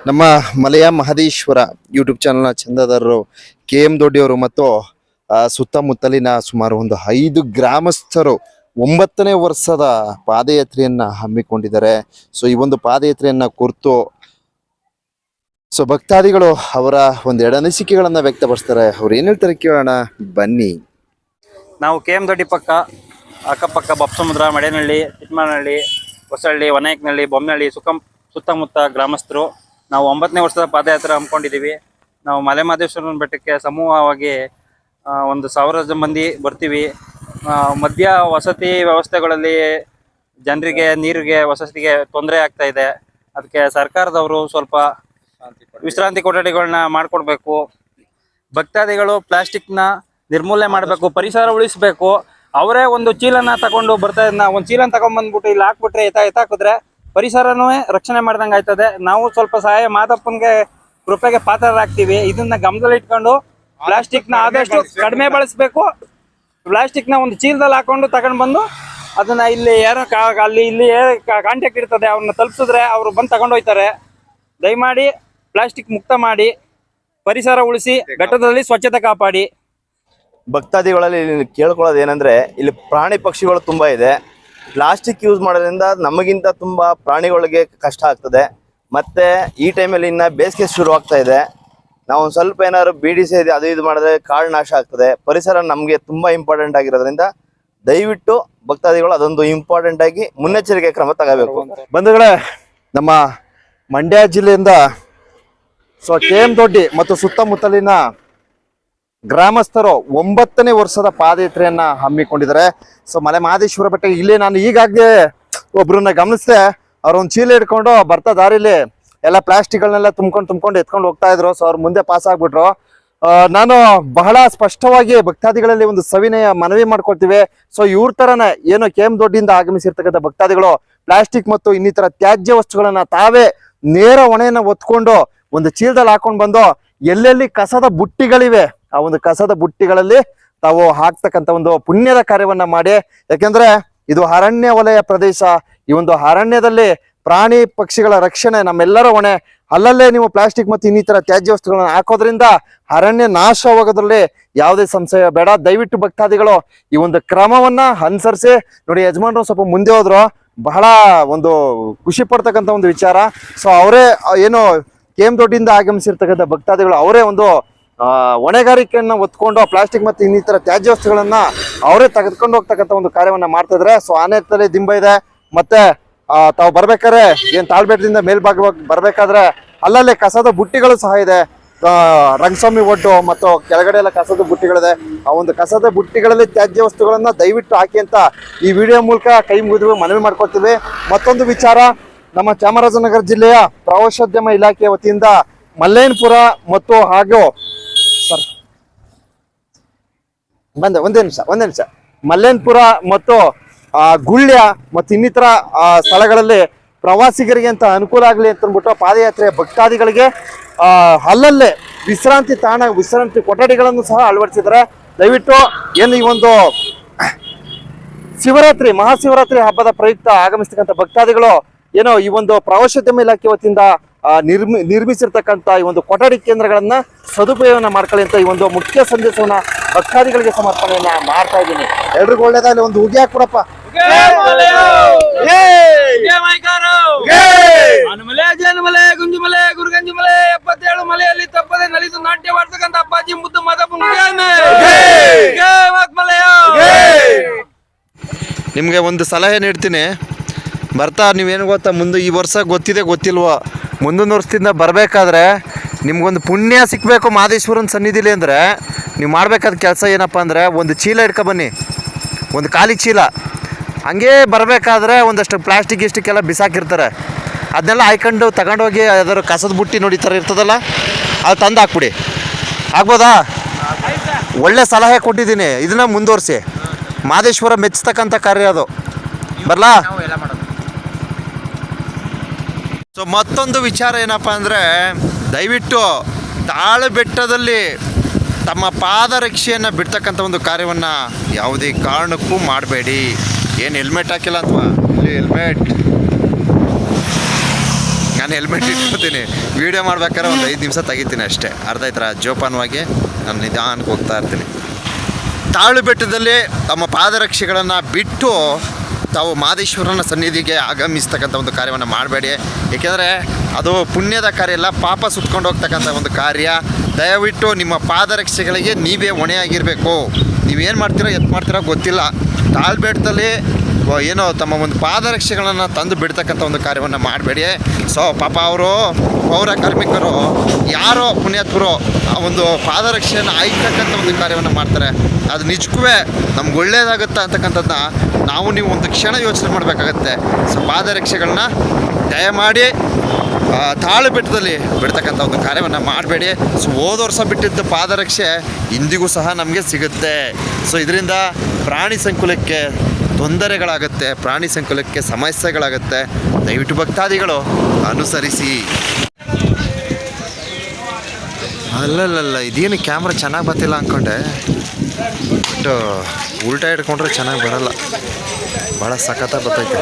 ನಮ್ಮ ಮಲೆಯ ಮಹದೇಶ್ವರ ಯೂಟ್ಯೂಬ್ ಚಾನಲ್ನ ಚಂದಾದಾರರು KM ದೊಡ್ಡಿಯವರು ಮತ್ತು ಸುತ್ತಮುತ್ತಲಿನ ಸುಮಾರು ಒಂದು 5 ಗ್ರಾಮಸ್ಥರು 9ನೇ ವರ್ಷದ ಪಾದಯಾತ್ರೆಯನ್ನ ಹಮ್ಮಿಕೊಂಡಿದ್ದಾರೆ. ಸೊ ಈ ಒಂದು ಪಾದಯಾತ್ರೆಯನ್ನ ಕುರಿತು ಭಕ್ತಾದಿಗಳು ಅವರ ಒಂದೆರಡು ಅನಿಸಿಕೆಗಳನ್ನ ವ್ಯಕ್ತಪಡಿಸ್ತಾರೆ. ಅವ್ರು ಏನ್ ಹೇಳ್ತಾರೆ ಕೇಳೋಣ ಬನ್ನಿ. ನಾವು KM ದೊಡ್ಡಿ ಪಕ್ಕ ಅಕ್ಕಪಕ್ಕ ಬಪ್ಸಮುದ್ರ, ಮಡೇನಹಳ್ಳಿ, ಚಿಕ್ಕಮನಹಳ್ಳಿ, ಹೊಸಹಳ್ಳಿ, ವನಾಯಕನಹಳ್ಳಿ, ಬೊಮ್ಮನಹಳ್ಳಿ ಸುತ್ತಮುತ್ತ ಗ್ರಾಮಸ್ಥರು ನಾವು 9ನೇ ವರ್ಷದ ಪಾದಯಾತ್ರೆ ಹಮ್ಮಿಕೊಂಡಿದ್ದೀವಿ. ನಾವು ಮಲೆ ಮಹದೇಶ್ವರನ ಬೆಟ್ಟಕ್ಕೆ ಸಮೂಹವಾಗಿ 1,000 ಮಂದಿ ಬರ್ತೀವಿ. ಮಧ್ಯ ವಸತಿ ವ್ಯವಸ್ಥೆಗಳಲ್ಲಿ ಜನರಿಗೆ ನೀರಿಗೆ ವಸತಿಗೆ ತೊಂದರೆ ಆಗ್ತಾ ಇದೆ. ಅದಕ್ಕೆ ಸರ್ಕಾರದವರು ಸ್ವಲ್ಪ ವಿಶ್ರಾಂತಿ ಕೊಠಡಿಗಳನ್ನ ಮಾಡಿಕೊಡ್ಬೇಕು. ಭಕ್ತಾದಿಗಳು ಪ್ಲಾಸ್ಟಿಕ್ನ ನಿರ್ಮೂಲನೆ ಮಾಡಬೇಕು, ಪರಿಸರ ಉಳಿಸಬೇಕು. ಅವರೇ ಒಂದು ಚೀಲನ ತಗೊಂಡು ಬರ್ತಾ ಇದ್ನ ಒಂದು ಚೀಲನ ತಗೊಂಡ್ಬಂದ್ಬಿಟ್ಟು ಇಲ್ಲಿ ಹಾಕ್ಬಿಟ್ರೆ ಎತ್ತಾಕಿದ್ರೆ ಪರಿಸರನೂ ರಕ್ಷಣೆ ಮಾಡ್ದಂಗೆ ಆಯ್ತದೆ. ನಾವು ಸ್ವಲ್ಪ ಸಹಾಯ ಮಾದಪ್ಪನಿಗೆ ಕೃಪೆಗೆ ಪಾತ್ರರಾಗ್ತೀವಿ. ಇದನ್ನ ಗಮನದಲ್ಲಿ ಇಟ್ಕೊಂಡು ಪ್ಲಾಸ್ಟಿಕ್ನ ಆದಷ್ಟು ಕಡಿಮೆ ಬಳಸಬೇಕು. ಪ್ಲಾಸ್ಟಿಕ್ನ ಒಂದು ಚೀಲದಲ್ಲಿ ಹಾಕೊಂಡು ತಗೊಂಡು ಬಂದು ಅದನ್ನ ಇಲ್ಲಿ ಯಾರೋ ಇಲ್ಲಿ ಕಾಂಟ್ಯಾಕ್ಟ್ ಇರ್ತದೆ, ಅವ್ರನ್ನ ತಲುಪಿಸಿದ್ರೆ ಅವರು ಬಂದು ತಗೊಂಡು ಹೋಗ್ತಾರೆ. ದಯಮಾಡಿ ಪ್ಲಾಸ್ಟಿಕ್ ಮುಕ್ತ ಮಾಡಿ ಪರಿಸರ ಉಳಿಸಿ, ಘಟ್ಟದಲ್ಲಿ ಸ್ವಚ್ಛತೆ ಕಾಪಾಡಿ. ಭಕ್ತಾದಿಗಳಲ್ಲಿ ಕೇಳ್ಕೊಳ್ಳೋದು ಏನಂದ್ರೆ, ಇಲ್ಲಿ ಪ್ರಾಣಿ ಪಕ್ಷಿಗಳು ತುಂಬಾ ಇದೆ. ಪ್ಲಾಸ್ಟಿಕ್ ಯೂಸ್ ಮಾಡೋದ್ರಿಂದ ನಮಗಿಂತ ತುಂಬಾ ಪ್ರಾಣಿಗಳಿಗೆ ಕಷ್ಟ ಆಗ್ತದೆ. ಮತ್ತೆ ಈ ಟೈಮಲ್ಲಿ ಇನ್ನ ಬೇಸಿಗೆ ಶುರು ಆಗ್ತಾ ಇದೆ. ನಾವು ಒಂದು ಸ್ವಲ್ಪ ಏನಾದ್ರು ಬೀಡಿ ಸೇದಿ ಅದು ಇದು ಮಾಡಿದ್ರೆ ಕಾಡು ನಾಶ ಆಗ್ತದೆ. ಪರಿಸರ ನಮಗೆ ತುಂಬಾ ಇಂಪಾರ್ಟೆಂಟ್ ಆಗಿರೋದ್ರಿಂದ ದಯವಿಟ್ಟು ಭಕ್ತಾದಿಗಳು ಅದೊಂದು ಇಂಪಾರ್ಟೆಂಟ್ ಆಗಿ ಮುನ್ನೆಚ್ಚರಿಕೆ ಕ್ರಮ ತಗೋಬೇಕು. ಬಂಧುಗಳೇ, ನಮ್ಮ ಮಂಡ್ಯ ಜಿಲ್ಲೆಯಿಂದ KM ದೊಡ್ಡಿ ಮತ್ತು ಸುತ್ತಮುತ್ತಲಿನ ಗ್ರಾಮಸ್ಥರು 9ನೇ ವರ್ಷದ ಪಾದಯಾತ್ರೆಯನ್ನ ಹಮ್ಮಿಕೊಂಡಿದ್ದಾರೆ. ಮಲೆ ಮಹದೇಶ್ವರ ಬೆಟ್ಟ ಇಲ್ಲಿ ನಾನು ಈಗಾಗಲೇ ಒಬ್ರನ್ನ ಗಮನಿಸಿದೆ. ಅವ್ರೊಂದು ಚೀಲ ಹಿಡ್ಕೊಂಡು ಬರ್ತಾ ದಾರಿಲಿ ಎಲ್ಲ ಪ್ಲಾಸ್ಟಿಕ್ಗಳನ್ನೆಲ್ಲ ತುಂಬ್ಕೊಂಡು ಎತ್ಕೊಂಡು ಹೋಗ್ತಾ ಇದ್ರು. ಅವ್ರ ಮುಂದೆ ಪಾಸ್ ಆಗ್ಬಿಟ್ರು. ನಾನು ಬಹಳ ಸ್ಪಷ್ಟವಾಗಿ ಭಕ್ತಾದಿಗಳಲ್ಲಿ ಒಂದು ಸವಿನಯ ಮನವಿ ಮಾಡ್ಕೊಳ್ತೀವಿ. ಇವ್ರ ತರನೇ ಏನು KM ದೊಡ್ಡಿಯಿಂದ ಆಗಮಿಸಿರ್ತಕ್ಕಂಥ ಭಕ್ತಾದಿಗಳು ಪ್ಲಾಸ್ಟಿಕ್ ಮತ್ತು ಇನ್ನಿತರ ತ್ಯಾಜ್ಯ ವಸ್ತುಗಳನ್ನ ತಾವೇ ನೇರ ಹೊಣೆಯನ್ನ ಹೊತ್ಕೊಂಡು ಒಂದು ಚೀಲದಲ್ಲಿ ಹಾಕೊಂಡು ಬಂದು ಎಲ್ಲೆಲ್ಲಿ ಕಸದ ಬುಟ್ಟಿಗಳಿವೆ ಆ ಒಂದು ಕಸದ ಬುಟ್ಟಿಗಳಲ್ಲಿ ತಾವು ಹಾಕ್ತಕ್ಕಂಥ ಒಂದು ಪುಣ್ಯದ ಕಾರ್ಯವನ್ನ ಮಾಡಿ. ಯಾಕೆಂದ್ರೆ ಇದು ಅರಣ್ಯ ವಲಯ ಪ್ರದೇಶ. ಈ ಒಂದು ಅರಣ್ಯದಲ್ಲಿ ಪ್ರಾಣಿ ಪಕ್ಷಿಗಳ ರಕ್ಷಣೆ ನಮ್ಮೆಲ್ಲರ ಹೊಣೆ. ಅಲ್ಲಲ್ಲೇ ನೀವು ಪ್ಲಾಸ್ಟಿಕ್ ಮತ್ತು ಇನ್ನಿತರ ತ್ಯಾಜ್ಯ ವಸ್ತುಗಳನ್ನ ಹಾಕೋದ್ರಿಂದ ಅರಣ್ಯ ನಾಶವಾಗೋದ್ರಲ್ಲಿ ಯಾವುದೇ ಸಂಶಯ ಬೇಡ. ದಯವಿಟ್ಟು ಭಕ್ತಾದಿಗಳು ಈ ಒಂದು ಕ್ರಮವನ್ನ ಅನುಸರಿಸಿ. ನೋಡಿ, ಯಜಮಾನರು ಸ್ವಲ್ಪ ಮುಂದೆ ಹೋದ್ರು, ಬಹಳ ಒಂದು ಖುಷಿ ಪಡ್ತಕ್ಕಂಥ ಒಂದು ವಿಚಾರ. ಅವರೇ ಏನು KM ದೊಡ್ಡಿಯಿಂದ ಆಗಮಿಸಿರ್ತಕ್ಕಂಥ ಭಕ್ತಾದಿಗಳು ಅವರೇ ಒಂದು ಹೊಣೆಗಾರಿಕೆಯನ್ನ ಹೊತ್ಕೊಂಡು ಪ್ಲಾಸ್ಟಿಕ್ ಮತ್ತು ಇನ್ನಿತರ ತ್ಯಾಜ್ಯ ವಸ್ತುಗಳನ್ನ ಅವರೇ ತೆಗೆದುಕೊಂಡು ಹೋಗ್ತಕ್ಕಂಥ ಒಂದು ಕಾರ್ಯವನ್ನ ಮಾಡ್ತಾ ಇದ್ರೆ. ಆ ನಿಟ್ಟಿನಲ್ಲಿ ದಿಂಬ ಇದೆ. ಮತ್ತೆ ತಾವು ಬರ್ಬೇಕಾದ್ರೆ ಏನ್ ತಾಳ್ಬೇಟದಿಂದ ಮೇಲ್ಭಾಗವಾಗಿ ಬರ್ಬೇಕಾದ್ರೆ ಅಲ್ಲಲ್ಲೇ ಕಸದ ಬುಟ್ಟಿಗಳು ಸಹ ಇದೆ. ರಂಗಸ್ವಾಮಿ ಒಡ್ಡು ಮತ್ತು ಕೆಳಗಡೆ ಎಲ್ಲ ಕಸದ ಬುಟ್ಟಿಗಳಿದೆ. ಆ ಒಂದು ಕಸದ ಬುಟ್ಟಿಗಳಲ್ಲಿ ತ್ಯಾಜ್ಯ ವಸ್ತುಗಳನ್ನ ದಯವಿಟ್ಟು ಹಾಕಿ ಅಂತ ಈ ವಿಡಿಯೋ ಮೂಲಕ ಕೈ ಮುಗಿದು ಮನವಿ ಮಾಡ್ಕೊಳ್ತೀವಿ. ಮತ್ತೊಂದು ವಿಚಾರ, ನಮ್ಮ ಚಾಮರಾಜನಗರ ಜಿಲ್ಲೆಯ ಪ್ರವಾಸೋದ್ಯಮ ಇಲಾಖೆಯ ವತಿಯಿಂದ ಮಲ್ಲೇನಪುರ ಮತ್ತು ಹಾಗೂ ಒಂದೇ ನಿಮಿಷ ಮಲ್ಲೇನಪುರ ಮತ್ತು ಗುಳ್ಯ ಮತ್ತು ಇನ್ನಿತರ ಸ್ಥಳಗಳಲ್ಲಿ ಪ್ರವಾಸಿಗರಿಗೆ ಅಂತ ಅನುಕೂಲ ಆಗಲಿ ಅಂತ ಅಂದ್ಬಿಟ್ಟು ಪಾದಯಾತ್ರೆಯ ಭಕ್ತಾದಿಗಳಿಗೆ ಅಲ್ಲಲ್ಲೇ ವಿಶ್ರಾಂತಿ ಕೊಠಡಿಗಳನ್ನು ಸಹ ಅಳವಡಿಸಿದ್ದಾರೆ. ದಯವಿಟ್ಟು ಏನು ಈ ಒಂದು ಮಹಾಶಿವರಾತ್ರಿ ಹಬ್ಬದ ಪ್ರಯುಕ್ತ ಆಗಮಿಸ್ತಕ್ಕಂಥ ಭಕ್ತಾದಿಗಳು ಏನೋ ಈ ಒಂದು ಪ್ರವಾಸೋದ್ಯಮ ಇಲಾಖೆ ವತಿಯಿಂದ ನಿರ್ಮಿಸಿರ್ತಕ್ಕಂಥ ಈ ಒಂದು ಕೊಠಡಿ ಕೇಂದ್ರಗಳನ್ನ ಸದುಪಯೋಗನ ಮಾಡ್ಕೊಳ್ಳಿ ಅಂತ ಈ ಒಂದು ಮುಖ್ಯ ಸಂದೇಶವನ್ನ ಭಕ್ತಾದಿಗಳಿಗೆ ಸಮರ್ಪಣೆಯನ್ನ ಮಾಡ್ತಾ ಇದ್ದೀನಿ. ಎಲ್ರಿಗೂ ಒಳ್ಳೇದಾಗಲಿ. ಒಂದು ಉಗಿ ಹಾಕ್ಬಿಡಪ್ಪ. ಗುಂಜುಮಲೆ ಗುರುಗಂಜುಮಲೆ 77 ಮಲೆಯಲ್ಲಿ ತಪ್ಪದೆ ನಲಿದು ನಾಟ್ಯವಾಡ್ತಕ್ಕಂಥ ಅಪ್ಪಾಜಿ ಮುದ್ದು ಮಾದಪ್ಪ. ನಿಮ್ಗೆ ಒಂದು ಸಲಹೆ ನೀಡ್ತೀನಿ. ಬರ್ತಾ ನೀವೇನು ಗೊತ್ತಾ, ಮುಂದೆ ಈ ವರ್ಷ ಗೊತ್ತಿಲ್ವೋ, ಮುಂದಿನ ವರ್ಷದಿಂದ ಬರಬೇಕಾದ್ರೆ ನಿಮ್ಗೊಂದು ಪುಣ್ಯ ಸಿಕ್ಕಬೇಕು ಮಹದೇಶ್ವರನ ಸನ್ನಿಧಿಲಿ ಅಂದರೆ ನೀವು ಮಾಡಬೇಕಾದ ಕೆಲಸ ಏನಪ್ಪ ಅಂದರೆ, ಒಂದು ಚೀಲ ಹಿಡ್ಕೊಬನ್ನಿ, ಒಂದು ಖಾಲಿ ಚೀಲ. ಹಂಗೇ ಬರಬೇಕಾದ್ರೆ ಒಂದಷ್ಟು ಪ್ಲಾಸ್ಟಿಕ್ ಇಷ್ಟಕ್ಕೆಲ್ಲ ಬಿಸಾಕಿರ್ತಾರೆ. ಅದನ್ನೆಲ್ಲ ಹಾಯ್ಕೊಂಡು ತಗೊಂಡೋಗಿ ಅದರ ಕಸದ ಬುಟ್ಟಿ ನೋಡಿ ಥರ ಇರ್ತದಲ್ಲ, ಅದು ತಂದು ಹಾಕ್ಬಿಡಿ. ಆಗ್ಬೋದಾ? ಒಳ್ಳೆ ಸಲಹೆ ಕೊಟ್ಟಿದ್ದೀನಿ. ಇದನ್ನ ಮುಂದುವರಿಸಿ. ಮಹದೇಶ್ವರ ಮೆಚ್ಚತಕ್ಕಂಥ ಕಾರ್ಯ ಅದು. ಬರಲಾ? ಮತ್ತೊಂದು ವಿಚಾರ ಏನಪ್ಪ ಅಂದರೆ, ದಯವಿಟ್ಟು ತಾಳಬೆಟ್ಟದಲ್ಲಿ ತಮ್ಮ ಪಾದರಕ್ಷೆಯನ್ನು ಬಿಡ್ತಕ್ಕಂಥ ಒಂದು ಕಾರ್ಯವನ್ನು ಯಾವುದೇ ಕಾರಣಕ್ಕೂ ಮಾಡಬೇಡಿ. ಏನು ಹೆಲ್ಮೆಟ್ ಹಾಕಿಲ್ಲ ಅಥವಾ ಇಲ್ಲಿ ಹೆಲ್ಮೆಟ್ ನಾನು ಹೆಲ್ಮೆಟ್ ಇಟ್ಕೊತೀನಿ, ವೀಡಿಯೋ ಮಾಡ್ಬೇಕಾದ್ರೆ ಒಂದು 5 ನಿಮಿಷ ತೆಗಿತೀನಿ ಅಷ್ಟೇ. ಅರ್ಧ ಆಯ್ತರ ಜೋಪಾನವಾಗಿ ನಾನು ನಿಧಾನಕ್ಕೆ ಹೋಗ್ತಾ ಇರ್ತೀನಿ. ತಾಳು ಬೆಟ್ಟದಲ್ಲಿ ತಮ್ಮ ಪಾದರಕ್ಷೆಗಳನ್ನು ಬಿಟ್ಟು ತಾವು ಮಹದೇಶ್ವರನ ಸನ್ನಿಧಿಗೆ ಆಗಮಿಸ್ತಕ್ಕಂಥ ಒಂದು ಕಾರ್ಯವನ್ನು ಮಾಡಬೇಡಿ. ಏಕೆಂದರೆ ಅದು ಪುಣ್ಯದ ಕಾರ್ಯ ಅಲ್ಲ, ಪಾಪ ಸುತ್ಕೊಂಡು ಹೋಗ್ತಕ್ಕಂಥ ಒಂದು ಕಾರ್ಯ. ದಯವಿಟ್ಟು ನಿಮ್ಮ ಪಾದರಕ್ಷೆಗಳಿಗೆ ನೀವೇ ಹೊಣೆಯಾಗಿರಬೇಕು. ನೀವೇನು ಮಾಡ್ತೀರೋ ಎತ್ತು ಮಾಡ್ತೀರೋ ಗೊತ್ತಿಲ್ಲ, ತಾಳ್ಬೆಟ್ಟದಲ್ಲಿ ಏನೋ ತಮ್ಮ ಒಂದು ಪಾದರಕ್ಷೆಗಳನ್ನು ತಂದು ಬಿಡ್ತಕ್ಕಂಥ ಒಂದು ಕಾರ್ಯವನ್ನು ಮಾಡಬೇಡಿ. ಸೊ ಪಾಪ ಅವರು ಪೌರ ಕಾರ್ಮಿಕರು ಯಾರೋ ಪುಣ್ಯಾತ್ಮರು ಆ ಒಂದು ಪಾದರಕ್ಷೆಯನ್ನು ಆಯ್ತಕ್ಕಂಥ ಒಂದು ಕಾರ್ಯವನ್ನು ಮಾಡ್ತಾರೆ. ಅದು ನಿಜಕ್ಕೂ ನಮ್ಗೆ ಒಳ್ಳೇದಾಗುತ್ತೆ ಅಂತಕ್ಕಂಥದ್ದನ್ನ ನಾವು ನೀವು ಒಂದು ಕ್ಷಣ ಯೋಚನೆ ಮಾಡಬೇಕಾಗತ್ತೆ. ಸೊ ಪಾದರಕ್ಷೆಗಳನ್ನ ದಯಮಾಡಿ ತಾಳು ಬೆಟ್ಟದಲ್ಲಿ ಬಿಡ್ತಕ್ಕಂಥ ಒಂದು ಕಾರ್ಯವನ್ನು ಮಾಡಬೇಡಿ. ಸೊ ಹೋದ ವರ್ಷ ಬಿಟ್ಟಿದ್ದ ಪಾದರಕ್ಷೆ ಇಂದಿಗೂ ಸಹ ನಮಗೆ ಸಿಗುತ್ತೆ. ಸೊ ಇದರಿಂದ ಪ್ರಾಣಿ ಸಂಕುಲಕ್ಕೆ ತೊಂದರೆಗಳಾಗುತ್ತೆ, ಪ್ರಾಣಿ ಸಂಕುಲಕ್ಕೆ ಸಮಸ್ಯೆಗಳಾಗುತ್ತೆ. ದಯವಿಟ್ಟು ಭಕ್ತಾದಿಗಳು ಅನುಸರಿಸಿ. ಅಲ್ಲಲ್ಲ ಇದೇನು ಕ್ಯಾಮ್ರಾ ಚೆನ್ನಾಗಿ ಬರ್ತಿಲ್ಲ ಅಂದ್ಕೊಂಡೆ, ಬಟ್ ಉಲ್ಟಾ ಹಿಡ್ಕೊಂಡ್ರೆ ಚೆನ್ನಾಗಿ ಬರಲ್ಲ, ಭಾಳ ಸಖತ್ತಾಗಿ ಬರ್ತೈತೆ.